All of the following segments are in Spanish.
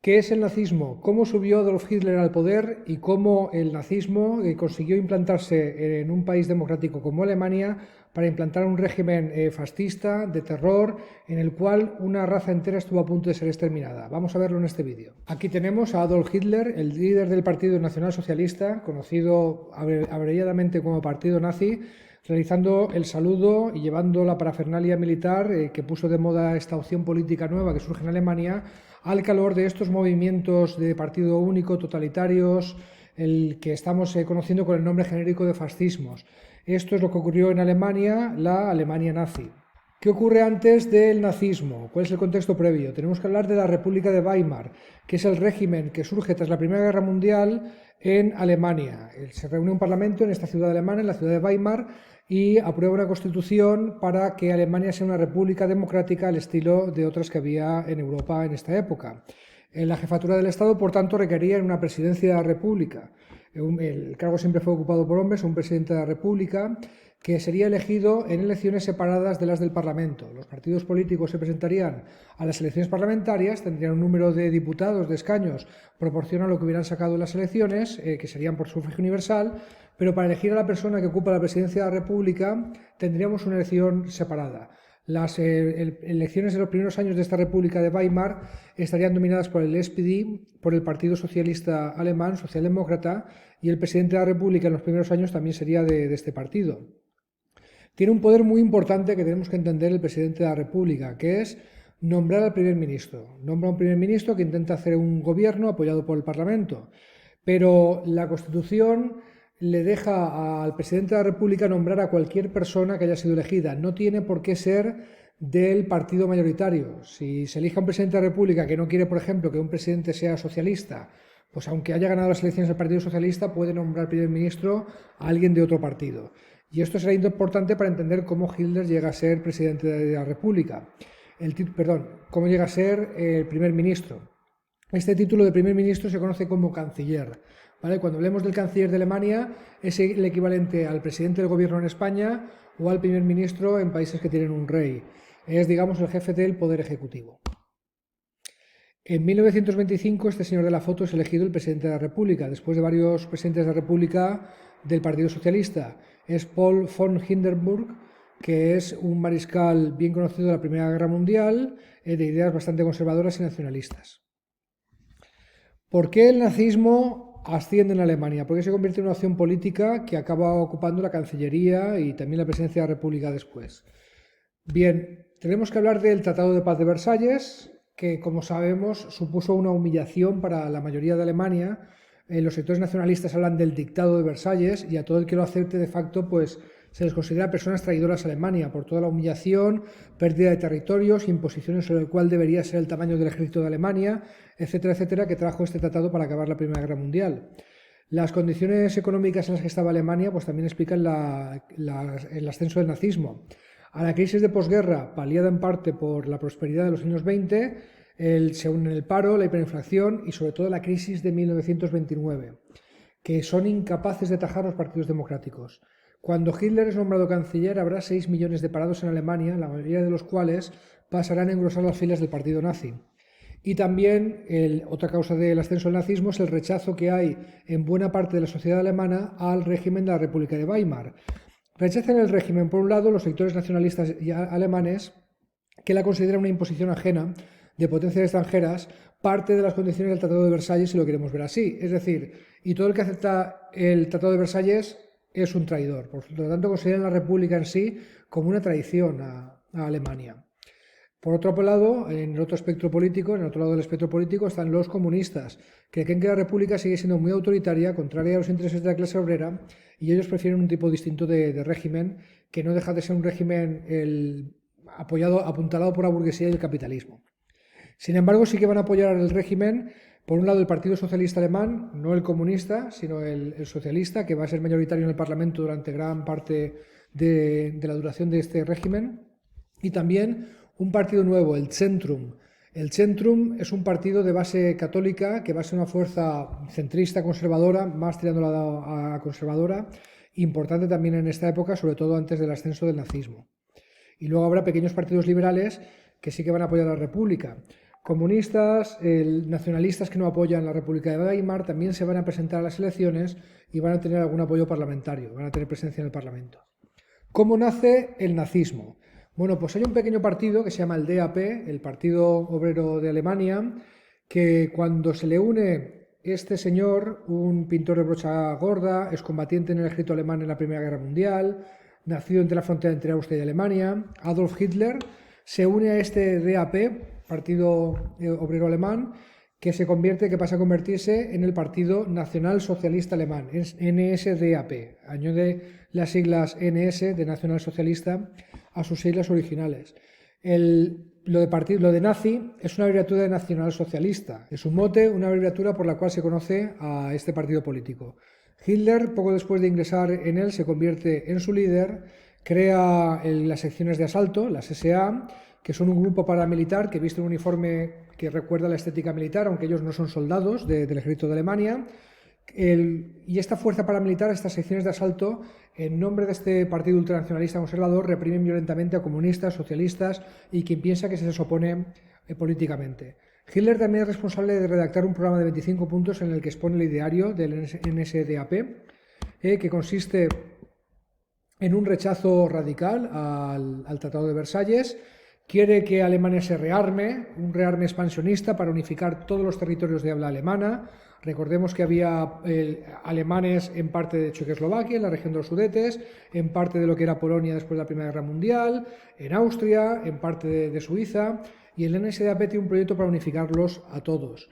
¿Qué es el nazismo? ¿Cómo subió Adolf Hitler al poder y cómo el nazismo consiguió implantarse en un país democrático como Alemania para implantar un régimen fascista, de terror, en el cual una raza entera estuvo a punto de ser exterminada? Vamos a verlo en este vídeo. Aquí tenemos a Adolf Hitler, el líder del Partido Nacional Socialista, conocido abreviadamente como Partido Nazi, realizando el saludo y llevando la parafernalia militar que puso de moda esta opción política nueva que surge en Alemania, al calor de estos movimientos de partido único, totalitarios, el que estamos conociendo con el nombre genérico de fascismos. Esto es lo que ocurrió en Alemania, la Alemania nazi. ¿Qué ocurre antes del nazismo? ¿Cuál es el contexto previo? Tenemos que hablar de la República de Weimar, que es el régimen que surge tras la Primera Guerra Mundial en Alemania. Se reúne un parlamento en esta ciudad alemana, en la ciudad de Weimar, y aprueba una constitución para que Alemania sea una república democrática al estilo de otras que había en Europa en esta época. La jefatura del Estado, por tanto, requería una presidencia de la República. El cargo siempre fue ocupado por hombres, un presidente de la República, que sería elegido en elecciones separadas de las del Parlamento. Los partidos políticos se presentarían a las elecciones parlamentarias, tendrían un número de diputados, de escaños, proporcional a lo que hubieran sacado en las elecciones, que serían por sufragio universal, pero para elegir a la persona que ocupa la presidencia de la República tendríamos una elección separada. Las elecciones de los primeros años de esta República de Weimar estarían dominadas por el SPD, por el Partido Socialista Alemán, socialdemócrata, y el presidente de la República en los primeros años también sería de este partido. Tiene un poder muy importante que tenemos que entender el presidente de la República, que es nombrar al primer ministro. Nombra a un primer ministro que intenta hacer un gobierno apoyado por el Parlamento, pero la Constitución le deja al presidente de la República nombrar a cualquier persona que haya sido elegida. No tiene por qué ser del partido mayoritario. Si se elige a un presidente de la República que no quiere, por ejemplo, que un presidente sea socialista, pues aunque haya ganado las elecciones del Partido Socialista, puede nombrar primer ministro a alguien de otro partido. Y esto será importante para entender cómo Hitler llega a ser presidente de la República. Cómo llega a ser el primer ministro. Este título de primer ministro se conoce como canciller. ¿Vale? Cuando hablemos del canciller de Alemania, es el equivalente al presidente del gobierno en España o al primer ministro en países que tienen un rey. Es, digamos, el jefe del poder ejecutivo. En 1925, este señor de la foto es elegido el presidente de la República, después de varios presidentes de la República del Partido Socialista. Es Paul von Hindenburg, que es un mariscal bien conocido de la Primera Guerra Mundial, de ideas bastante conservadoras y nacionalistas. ¿Por qué el nazismo asciende en Alemania? ¿Por qué se convierte en una opción política que acaba ocupando la Cancillería y también la presidencia de la República después? Bien, tenemos que hablar del Tratado de Paz de Versalles, que, como sabemos, supuso una humillación para la mayoría de Alemania. Los sectores nacionalistas hablan del dictado de Versalles y a todo el que lo acepte de facto, pues se les considera personas traidoras a Alemania por toda la humillación, pérdida de territorios, imposiciones sobre el cual debería ser el tamaño del ejército de Alemania, etcétera, etcétera, que trajo este tratado para acabar la Primera Guerra Mundial. Las condiciones económicas en las que estaba Alemania pues también explican el ascenso del nazismo. A la crisis de posguerra, paliada en parte por la prosperidad de los años 20, se unen el paro, la hiperinflación y sobre todo la crisis de 1929, que son incapaces de atajar los partidos democráticos. Cuando Hitler es nombrado canciller habrá 6 millones de parados en Alemania, la mayoría de los cuales pasarán a engrosar las filas del partido nazi. Y también otra causa del ascenso del nazismo es el rechazo que hay en buena parte de la sociedad alemana al régimen de la República de Weimar. Rechazan el régimen, por un lado, los sectores nacionalistas alemanes que la consideran una imposición ajena de potencias extranjeras, parte de las condiciones del Tratado de Versalles, si lo queremos ver así. Es decir, y todo el que acepta el Tratado de Versalles es un traidor. Por lo tanto, consideran la República en sí como una traición a Alemania. Por otro lado, en el otro espectro político, en el otro lado del espectro político, están los comunistas, que creen que la República sigue siendo muy autoritaria, contraria a los intereses de la clase obrera, y ellos prefieren un tipo distinto de régimen, que no deja de ser un régimen apuntalado por la burguesía y el capitalismo. Sin embargo, sí que van a apoyar el régimen, por un lado, el Partido Socialista Alemán, no el comunista, sino el socialista, que va a ser mayoritario en el Parlamento durante gran parte de la duración de este régimen, y también un partido nuevo, el Zentrum. El Zentrum es un partido de base católica que va a ser una fuerza centrista conservadora, más tirando a conservadora, importante también en esta época, sobre todo antes del ascenso del nazismo. Y luego habrá pequeños partidos liberales que sí que van a apoyar a la República, comunistas, nacionalistas que no apoyan la República de Weimar también se van a presentar a las elecciones y van a tener algún apoyo parlamentario, van a tener presencia en el Parlamento. ¿Cómo nace el nazismo? Bueno, pues hay un pequeño partido que se llama el DAP, el Partido Obrero de Alemania, que cuando se le une este señor, un pintor de brocha gorda, excombatiente en el ejército alemán en la Primera Guerra Mundial, nacido entre la frontera entre Austria y Alemania, Adolf Hitler, se une a este DAP, Partido Obrero Alemán, que pasa a convertirse en el Partido Nacional Socialista Alemán, NSDAP. Añade las siglas NS de Nacional Socialista a sus siglas originales. Lo de nazi es una abreviatura de Nacional Socialista. Es un mote, una abreviatura por la cual se conoce a este partido político. Hitler, poco después de ingresar en él, se convierte en su líder, crea las secciones de asalto, las SA, que son un grupo paramilitar que viste un uniforme que recuerda la estética militar, aunque ellos no son soldados del ejército de Alemania. Y esta fuerza paramilitar, estas secciones de asalto, en nombre de este partido ultranacionalista conservador, reprimen violentamente a comunistas, socialistas y quien piensa que se les opone políticamente. Hitler también es responsable de redactar un programa de 25 puntos en el que expone el ideario del NSDAP, que consiste en un rechazo radical al Tratado de Versalles. Quiere que Alemania se rearme, un rearme expansionista para unificar todos los territorios de habla alemana. Recordemos que había alemanes en parte de Checoslovaquia, en la región de los Sudetes, en parte de lo que era Polonia después de la Primera Guerra Mundial, en Austria, en parte de Suiza, y el NSDAP tiene un proyecto para unificarlos a todos.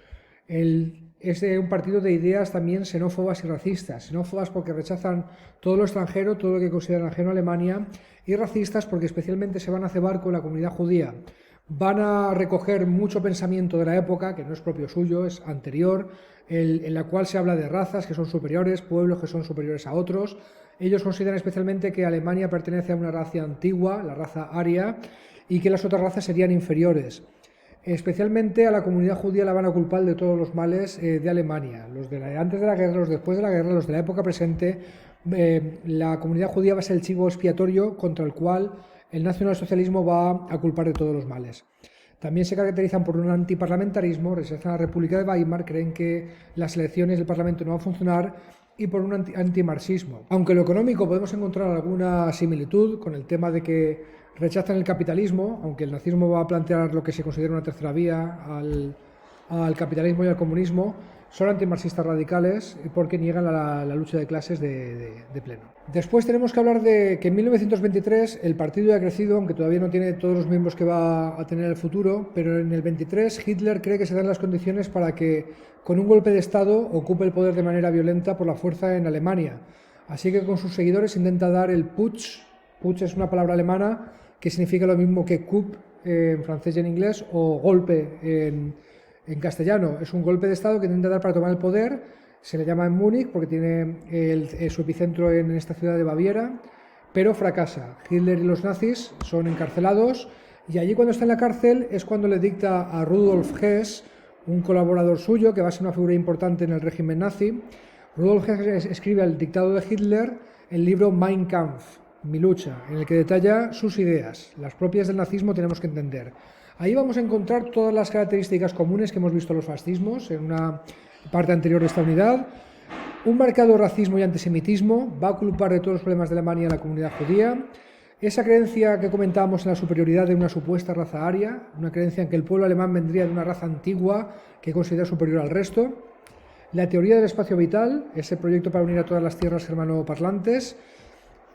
Es un partido de ideas también xenófobas y racistas. Xenófobas porque rechazan todo lo extranjero, todo lo que consideran ajeno a Alemania, y racistas porque especialmente se van a cebar con la comunidad judía. Van a recoger mucho pensamiento de la época, que no es propio suyo, es anterior, en la cual se habla de razas que son superiores, pueblos que son superiores a otros. Ellos consideran especialmente que Alemania pertenece a una raza antigua, la raza aria, y que las otras razas serían inferiores. Especialmente a la comunidad judía la van a culpar de todos los males de Alemania. Los de antes de la guerra, los después de la guerra, los de la época presente. La comunidad judía va a ser el chivo expiatorio contra el cual el nacionalsocialismo va a culpar de todos los males. También se caracterizan por un antiparlamentarismo, rechazan la República de Weimar, creen que las elecciones del Parlamento no van a funcionar, y por un antimarxismo. Aunque en lo económico podemos encontrar alguna similitud con el tema de que rechazan el capitalismo, aunque el nazismo va a plantear lo que se considera una tercera vía al capitalismo y al comunismo, son antimarxistas radicales porque niegan la lucha de clases de pleno. Después tenemos que hablar de que en 1923 el partido ha crecido, aunque todavía no tiene todos los miembros que va a tener en el futuro, pero en el 23 Hitler cree que se dan las condiciones para que con un golpe de Estado ocupe el poder de manera violenta por la fuerza en Alemania. Así que con sus seguidores intenta dar el Putsch. Putsch es una palabra alemana que significa lo mismo que coup en francés y en inglés, o golpe en castellano. Es un golpe de Estado que intenta dar para tomar el poder. Se le llama en Múnich porque tiene su epicentro en esta ciudad de Baviera, pero fracasa. Hitler y los nazis son encarcelados, y allí cuando está en la cárcel es cuando le dicta a Rudolf Hess, un colaborador suyo que va a ser una figura importante en el régimen nazi. Rudolf Hess escribe al dictado de Hitler el libro Mein Kampf, Mi lucha, en el que detalla sus ideas, las propias del nazismo tenemos que entender. Ahí vamos a encontrar todas las características comunes que hemos visto en los fascismos, en una parte anterior de esta unidad. Un marcado racismo y antisemitismo, va a culpar de todos los problemas de Alemania a la comunidad judía. Esa creencia que comentábamos en la superioridad de una supuesta raza aria, una creencia en que el pueblo alemán vendría de una raza antigua que considera superior al resto. La teoría del espacio vital, ese proyecto para unir a todas las tierras germanoparlantes.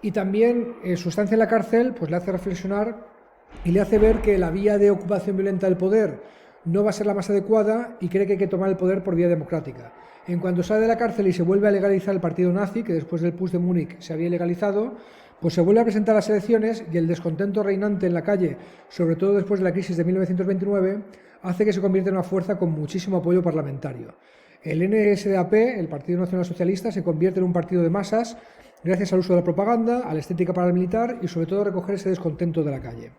Y también su estancia en la cárcel pues le hace reflexionar y le hace ver que la vía de ocupación violenta del poder no va a ser la más adecuada, y cree que hay que tomar el poder por vía democrática. En cuanto sale de la cárcel y se vuelve a legalizar el partido nazi, que después del Putsch de Múnich se había legalizado, pues se vuelve a presentar a las elecciones, y el descontento reinante en la calle, sobre todo después de la crisis de 1929, hace que se convierta en una fuerza con muchísimo apoyo parlamentario. El NSDAP, el Partido Nacional Socialista, se convierte en un partido de masas gracias al uso de la propaganda, a la estética paramilitar y sobre todo a recoger ese descontento de la calle.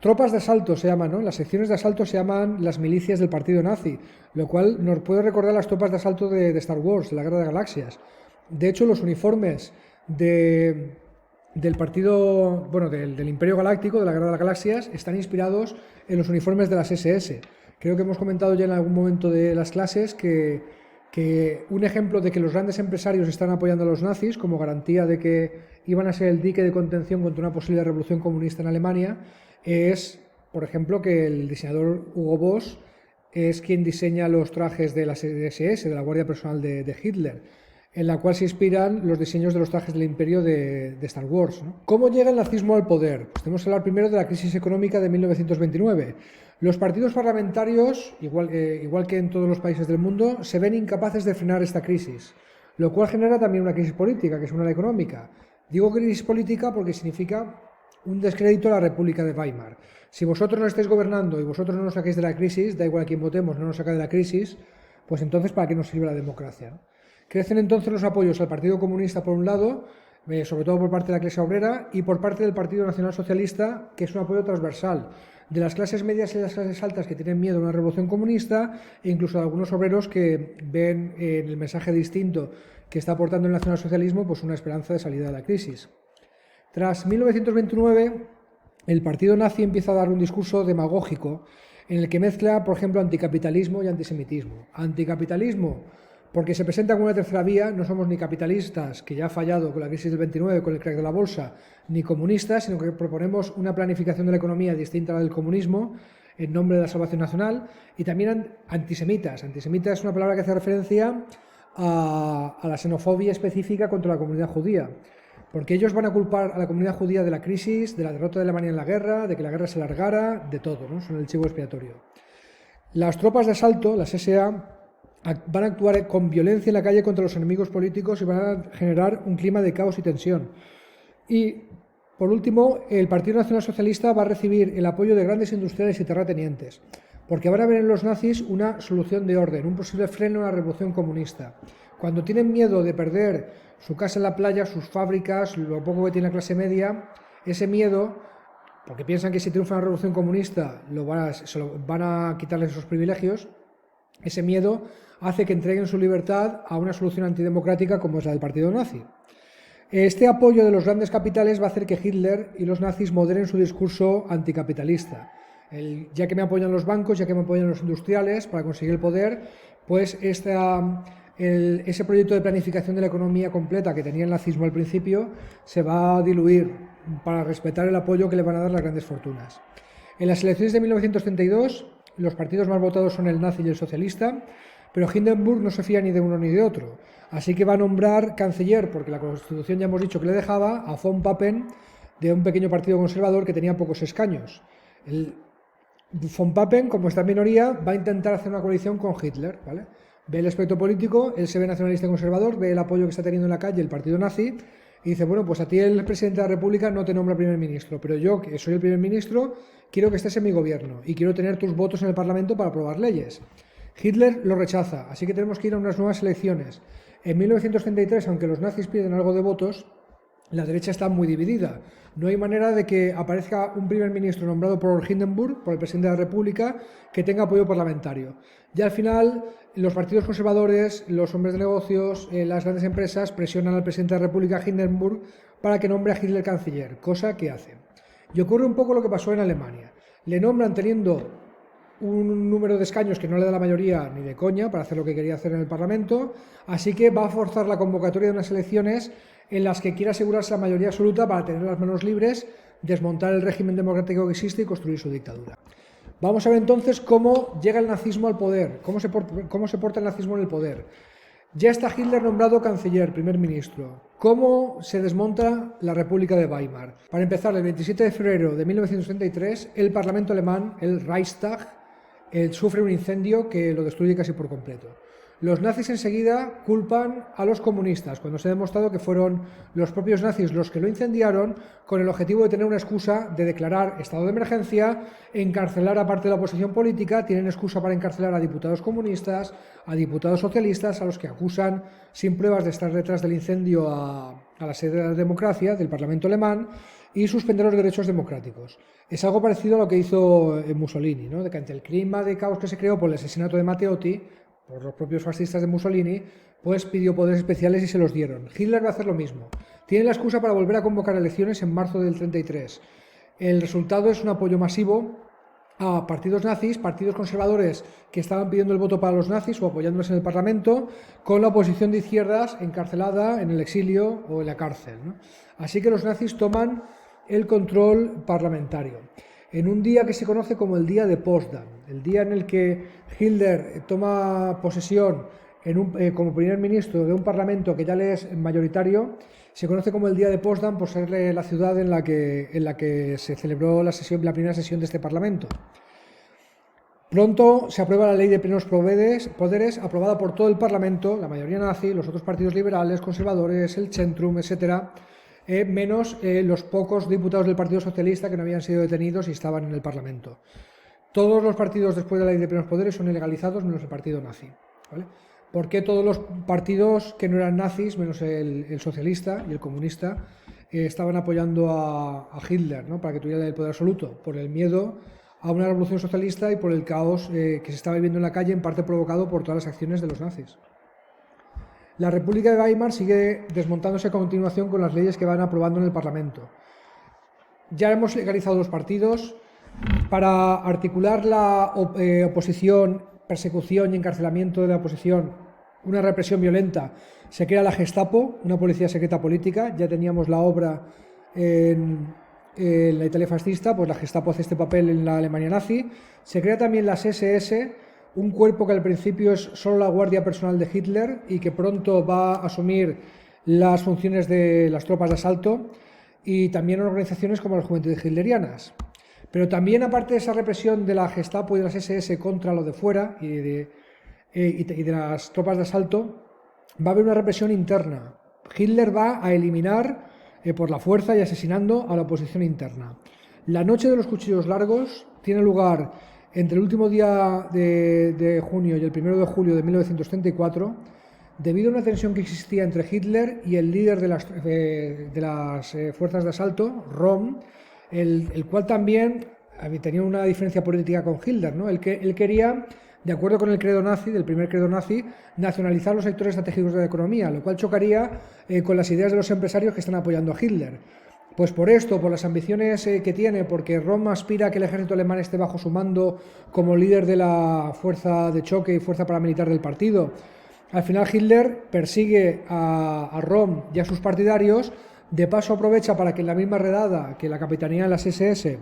Tropas de asalto se llaman, ¿no? Las secciones de asalto se llaman las milicias del partido nazi, lo cual nos puede recordar las tropas de asalto de Star Wars, la Guerra de Galaxias. De hecho, los uniformes de del partido, bueno, del Imperio Galáctico, de la Guerra de las Galaxias, están inspirados en los uniformes de las SS. Creo que hemos comentado ya en algún momento de las clases que un ejemplo de que los grandes empresarios están apoyando a los nazis como garantía de que iban a ser el dique de contención contra una posible revolución comunista en Alemania es, por ejemplo, que el diseñador Hugo Boss es quien diseña los trajes de la SS, de la Guardia Personal de Hitler, en la cual se inspiran los diseños de los trajes del Imperio de Star Wars, ¿no? ¿Cómo llega el nazismo al poder? Pues tenemos que hablar primero de la crisis económica de 1929. Los partidos parlamentarios, igual que en todos los países del mundo, se ven incapaces de frenar esta crisis, lo cual genera también una crisis política, que es una económica. Digo crisis política porque significa un descrédito a la República de Weimar. Si vosotros no estáis gobernando y vosotros no nos saquéis de la crisis, da igual a quién votemos, no nos saca de la crisis, pues entonces ¿para qué nos sirve la democracia, ¿no? Crecen entonces los apoyos al Partido Comunista por un lado, sobre todo por parte de la clase obrera, y por parte del Partido Nacional Socialista, que es un apoyo transversal de las clases medias y las clases altas que tienen miedo a una revolución comunista, e incluso de algunos obreros que ven en el mensaje distinto que está aportando el nacionalsocialismo pues una esperanza de salida de la crisis. Tras 1929, el partido nazi empieza a dar un discurso demagógico en el que mezcla, por ejemplo, anticapitalismo y antisemitismo. Anticapitalismo porque se presenta como una tercera vía, no somos ni capitalistas, que ya ha fallado con la crisis del 29, con el crack de la bolsa, ni comunistas, sino que proponemos una planificación de la economía distinta a la del comunismo, en nombre de la salvación nacional, y también antisemitas. Antisemita es una palabra que hace referencia a la xenofobia específica contra la comunidad judía, porque ellos van a culpar a la comunidad judía de la crisis, de la derrota de Alemania en la guerra, de que la guerra se alargara, de todo, ¿no? Son el chivo expiatorio. Las tropas de asalto, las SA, van a actuar con violencia en la calle contra los enemigos políticos y van a generar un clima de caos y tensión. Y, por último, el Partido Nacional Socialista va a recibir el apoyo de grandes industriales y terratenientes, porque van a ver en los nazis una solución de orden, un posible freno a la revolución comunista. Cuando tienen miedo de perder su casa en la playa, sus fábricas, lo poco que tiene la clase media, ese miedo, porque piensan que si triunfa la revolución comunista van a quitarles esos privilegios, ese miedo hace que entreguen su libertad a una solución antidemocrática como es la del partido nazi. Este apoyo de los grandes capitales va a hacer que Hitler y los nazis moderen su discurso anticapitalista. Ya que me apoyan los bancos, ya que me apoyan los industriales para conseguir el poder, pues ese proyecto de planificación de la economía completa que tenía el nazismo al principio se va a diluir para respetar el apoyo que le van a dar las grandes fortunas. En las elecciones de 1932, los partidos más votados son el nazi y el socialista, pero Hindenburg no se fía ni de uno ni de otro. Así que va a nombrar canciller, porque la Constitución ya hemos dicho que le dejaba, a von Papen, de un pequeño partido conservador que tenía pocos escaños. Von Papen, como está en minoría, va a intentar hacer una coalición con Hitler, ¿vale? Ve el espectro político, él se ve nacionalista y conservador, ve el apoyo que está teniendo en la calle el partido nazi y dice, bueno, pues a ti el presidente de la República no te nombra primer ministro, pero yo, que soy el primer ministro, quiero que estés en mi gobierno y quiero tener tus votos en el Parlamento para aprobar leyes. Hitler lo rechaza, así que tenemos que ir a unas nuevas elecciones. En 1933, aunque los nazis pierden algo de votos, la derecha está muy dividida. No hay manera de que aparezca un primer ministro nombrado por Hindenburg, por el presidente de la República, que tenga apoyo parlamentario. Ya al final, los partidos conservadores, los hombres de negocios, las grandes empresas presionan al presidente de la República, Hindenburg, para que nombre a Hitler canciller, cosa que hace. Y ocurre un poco lo que pasó en Alemania. Le nombran teniendo un número de escaños que no le da la mayoría ni de coña para hacer lo que quería hacer en el Parlamento, así que va a forzar la convocatoria de unas elecciones en las que quiere asegurarse la mayoría absoluta para tener las manos libres, desmontar el régimen democrático que existe y construir su dictadura. Vamos a ver entonces cómo llega el nazismo al poder, cómo se porta el nazismo en el poder. Ya está Hitler nombrado canciller, primer ministro. ¿Cómo se desmonta la República de Weimar? Para empezar, el 27 de febrero de 1933, el Parlamento alemán, el Reichstag, sufre un incendio que lo destruye casi por completo. Los nazis enseguida culpan a los comunistas, cuando se ha demostrado que fueron los propios nazis los que lo incendiaron con el objetivo de tener una excusa de declarar estado de emergencia, encarcelar a parte de la oposición política, tienen excusa para encarcelar a diputados comunistas, a diputados socialistas, a los que acusan sin pruebas de estar detrás del incendio a la sede de la democracia, del Parlamento alemán, y suspender los derechos democráticos. Es algo parecido a lo que hizo Mussolini, ¿no? De que ante el clima de caos que se creó por el asesinato de Matteotti, por los propios fascistas de Mussolini, pues pidió poderes especiales y se los dieron. Hitler va a hacer lo mismo. Tiene la excusa para volver a convocar elecciones en marzo del 33. El resultado es un apoyo masivo a partidos nazis, partidos conservadores que estaban pidiendo el voto para los nazis o apoyándolos en el Parlamento, con la oposición de izquierdas encarcelada en el exilio o en la cárcel, ¿no? Así que los nazis toman el control parlamentario. En un día que se conoce como el día de Potsdam, el día en el que Hitler toma posesión como primer ministro de un parlamento que ya le es mayoritario, se conoce como el día de Potsdam por ser la ciudad en la que se celebró la primera sesión de este parlamento. Pronto se aprueba la ley de plenos poderes, aprobada por todo el parlamento, la mayoría nazi, los otros partidos liberales, conservadores, el Centrum, etcétera, menos los pocos diputados del Partido Socialista que no habían sido detenidos y estaban en el Parlamento. Todos los partidos después de la ley de plenos poderes son ilegalizados, menos el partido nazi, ¿vale? ¿Por qué todos los partidos que no eran nazis, menos el socialista y el comunista, estaban apoyando a Hitler, ¿no?, para que tuviera el poder absoluto? Por el miedo a una revolución socialista y por el caos que se estaba viviendo en la calle, en parte provocado por todas las acciones de los nazis. La República de Weimar sigue desmontándose a continuación con las leyes que van aprobando en el Parlamento. Ya hemos legalizado los partidos. Para articular la oposición, persecución y encarcelamiento de la oposición, una represión violenta, se crea la Gestapo, una policía secreta política. Ya teníamos la obra en la Italia fascista, pues la Gestapo hace este papel en la Alemania nazi. Se crea también las SS, un cuerpo que al principio es solo la guardia personal de Hitler y que pronto va a asumir las funciones de las tropas de asalto, y también organizaciones como las Juventudes Hitlerianas. Pero también, aparte de esa represión de la Gestapo y de las SS contra lo de fuera y de las tropas de asalto, va a haber una represión interna. Hitler va a eliminar por la fuerza y asesinando a la oposición interna. La noche de los cuchillos largos tiene lugar entre el último día de junio y el 1 de julio de 1934, debido a una tensión que existía entre Hitler y el líder de las fuerzas de asalto, Röhm, el cual también tenía una diferencia política con Hitler, ¿no? Él quería, de acuerdo con el credo nazi, del primer credo nazi, nacionalizar los sectores estratégicos de la economía, lo cual chocaría con las ideas de los empresarios que están apoyando a Hitler. Pues por esto, por las ambiciones que tiene, porque Röhm aspira a que el ejército alemán esté bajo su mando como líder de la fuerza de choque y fuerza paramilitar del partido. Al final Hitler persigue a Röhm y a sus partidarios. De paso aprovecha para que en la misma redada que la capitanía de las SS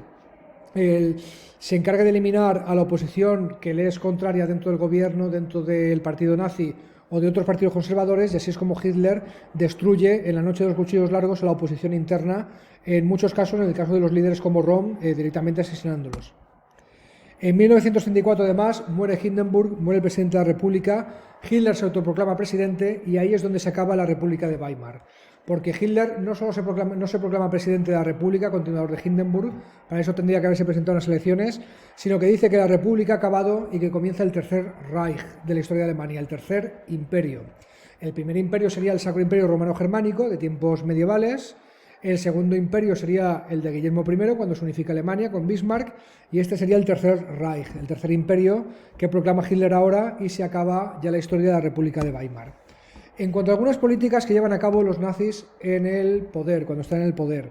se encargue de eliminar a la oposición que le es contraria dentro del gobierno, dentro del partido nazi o de otros partidos conservadores, y así es como Hitler destruye en la noche de los cuchillos largos a la oposición interna, en muchos casos, en el caso de los líderes como Röhm, directamente asesinándolos. En 1934, además, muere Hindenburg, muere el presidente de la República, Hitler se autoproclama presidente y ahí es donde se acaba la República de Weimar. Porque Hitler no solo se proclama presidente de la República, continuador de Hindenburg, para eso tendría que haberse presentado en las elecciones, sino que dice que la República ha acabado y que comienza el tercer Reich de la historia de Alemania, el tercer imperio. El primer imperio sería el Sacro Imperio Romano-Germánico, de tiempos medievales. El segundo imperio sería el de Guillermo I, cuando se unifica Alemania con Bismarck, y este sería el tercer Reich, el tercer imperio que proclama Hitler ahora, y se acaba ya la historia de la República de Weimar. En cuanto a algunas políticas que llevan a cabo los nazis en el poder, cuando están en el poder,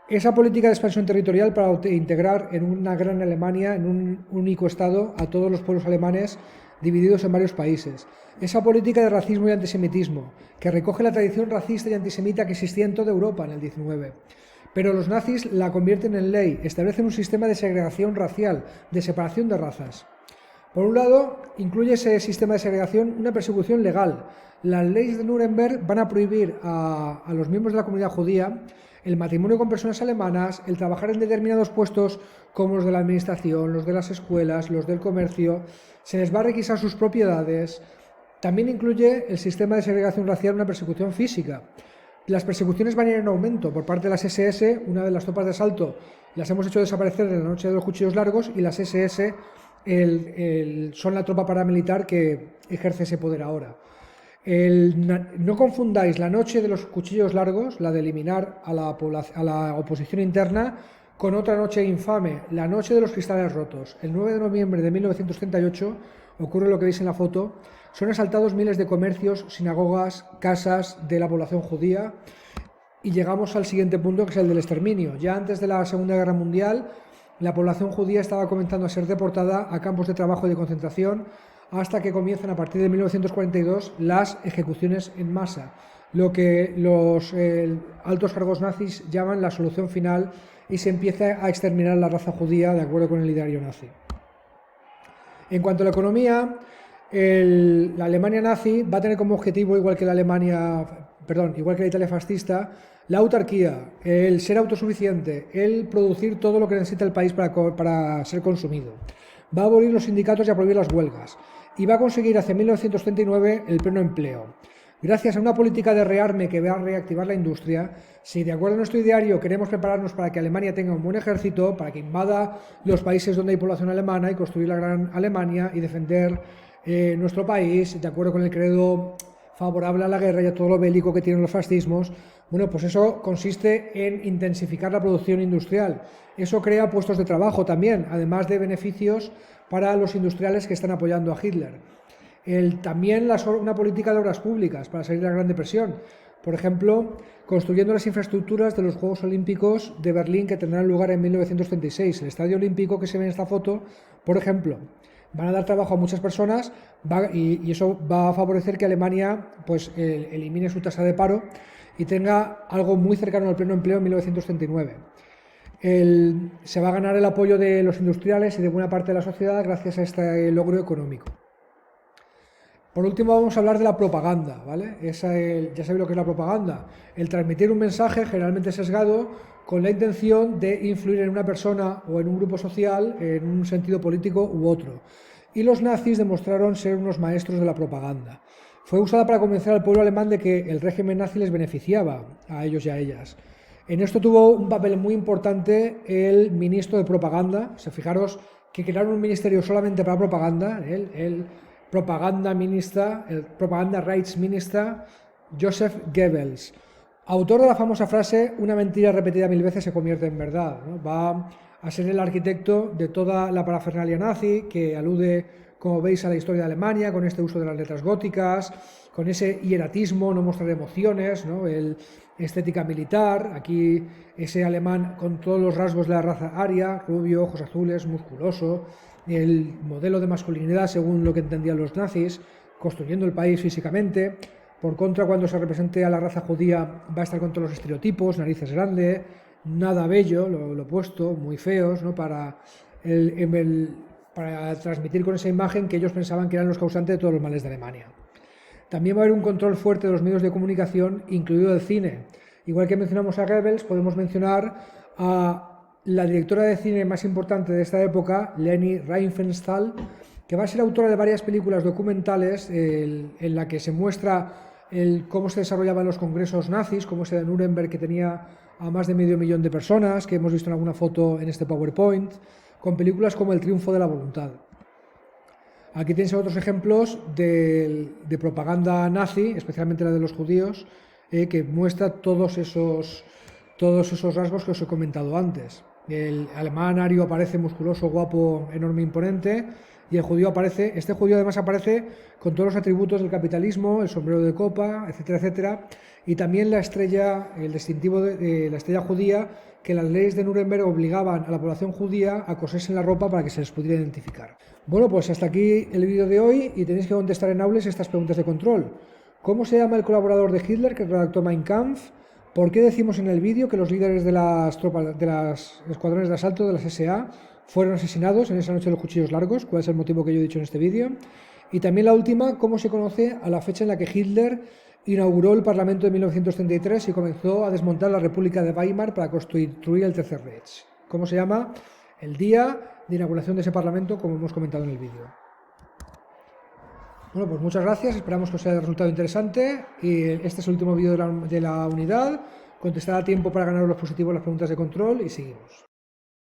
esa política de expansión territorial para integrar en una gran Alemania, en un único Estado, a todos los pueblos alemanes divididos en varios países. Esa política de racismo y antisemitismo, que recoge la tradición racista y antisemita que existía en toda Europa en el 19. Pero los nazis la convierten en ley, establecen un sistema de segregación racial, de separación de razas. Por un lado, incluye ese sistema de segregación una persecución legal. Las leyes de Nuremberg van a prohibir a los miembros de la comunidad judía el matrimonio con personas alemanas, el trabajar en determinados puestos como los de la administración, los de las escuelas, los del comercio, se les va a requisar sus propiedades. También incluye el sistema de segregación racial una persecución física. Las persecuciones van a ir en aumento por parte de las SS, una de las tropas de asalto las hemos hecho desaparecer en la noche de los cuchillos largos y las SS son la tropa paramilitar que ejerce ese poder ahora. No confundáis la noche de los cuchillos largos, la de eliminar a la oposición interna, con otra noche infame, la noche de los cristales rotos. El 9 de noviembre de 1938 ocurre lo que veis en la foto. Son asaltados miles de comercios, sinagogas, casas de la población judía y llegamos al siguiente punto, que es el del exterminio. Ya antes de la Segunda Guerra Mundial, la población judía estaba comenzando a ser deportada a campos de trabajo y de concentración hasta que comienzan a partir de 1942 las ejecuciones en masa, lo que los altos cargos nazis llaman la solución final, y se empieza a exterminar la raza judía de acuerdo con el ideario nazi. En cuanto a la economía, la Alemania nazi va a tener como objetivo, igual que la Italia fascista, la autarquía, el ser autosuficiente, el producir todo lo que necesita el país para ser consumido. Va a abolir los sindicatos y a prohibir las huelgas. Y va a conseguir hacia 1939 el pleno empleo. Gracias a una política de rearme que va a reactivar la industria, si de acuerdo a nuestro ideario queremos prepararnos para que Alemania tenga un buen ejército, para que invada los países donde hay población alemana y construir la gran Alemania y defender nuestro país, de acuerdo con el credo favorable a la guerra y a todo lo bélico que tienen los fascismos, bueno, pues eso consiste en intensificar la producción industrial. Eso crea puestos de trabajo también, además de beneficios para los industriales que están apoyando a Hitler. También una política de obras públicas para salir de la Gran Depresión. Por ejemplo, construyendo las infraestructuras de los Juegos Olímpicos de Berlín que tendrán lugar en 1936. El Estadio Olímpico que se ve en esta foto, por ejemplo, van a dar trabajo a muchas personas y eso va a favorecer que Alemania pues, elimine su tasa de paro y tenga algo muy cercano al pleno empleo en 1939. Se va a ganar el apoyo de los industriales y de buena parte de la sociedad gracias a este logro económico. Por último vamos a hablar de la propaganda, ¿vale? Ya sabéis lo que es la propaganda. El transmitir un mensaje generalmente sesgado con la intención de influir en una persona o en un grupo social en un sentido político u otro. Y los nazis demostraron ser unos maestros de la propaganda. Fue usada para convencer al pueblo alemán de que el régimen nazi les beneficiaba a ellos y a ellas. En esto tuvo un papel muy importante el ministro de propaganda. O sea, fijaros que crearon un ministerio solamente para propaganda, el Propaganda Rights Minister, Joseph Goebbels, autor de la famosa frase: una mentira repetida 1000 veces se convierte en verdad, ¿no? Va a ser el arquitecto de toda la parafernalia nazi, que alude, como veis, a la historia de Alemania, con este uso de las letras góticas, con ese hieratismo, no mostrar emociones, ¿no? Estética militar, aquí ese alemán con todos los rasgos de la raza aria, rubio, ojos azules, musculoso, el modelo de masculinidad según lo que entendían los nazis, construyendo el país físicamente. Por contra, cuando se represente a la raza judía va a estar con todos los estereotipos: narices grandes, nada bello, lo opuesto, muy feos, ¿no? para transmitir con esa imagen que ellos pensaban que eran los causantes de todos los males de Alemania. También va a haber un control fuerte de los medios de comunicación, incluido el cine. Igual que mencionamos a Goebbels, podemos mencionar a la directora de cine más importante de esta época, Leni Riefenstahl, que va a ser autora de varias películas documentales en la que se muestra cómo se desarrollaban los congresos nazis, como ese de Nuremberg, que tenía a más de 500.000 de personas, que hemos visto en alguna foto en este PowerPoint, con películas como El triunfo de la voluntad. Aquí tenéis otros ejemplos de propaganda nazi, especialmente la de los judíos, que muestra todos esos rasgos que os he comentado antes. El alemán ario aparece musculoso, guapo, enorme, imponente, y este judío además aparece con todos los atributos del capitalismo, el sombrero de copa, etcétera, etcétera, y también el distintivo de la estrella judía, que las leyes de Nuremberg obligaban a la población judía a coserse en la ropa para que se les pudiera identificar. Bueno, pues hasta aquí el vídeo de hoy, y tenéis que contestar en aulas estas preguntas de control. ¿Cómo se llama el colaborador de Hitler que redactó Mein Kampf? ¿Por qué decimos en el vídeo que los líderes de las escuadrones de asalto de las SA fueron asesinados en esa noche de los cuchillos largos? ¿Cuál es el motivo que yo he dicho en este vídeo? Y también la última: ¿cómo se conoce a la fecha en la que Hitler inauguró el Parlamento de 1933 y comenzó a desmontar la República de Weimar para constituir el Tercer Reich? ¿Cómo se llama el día de inauguración de ese Parlamento, como hemos comentado en el vídeo? Bueno, pues muchas gracias, esperamos que os haya resultado interesante, y este es el último vídeo de la unidad. Contestad a tiempo para ganar los positivos las preguntas de control y seguimos.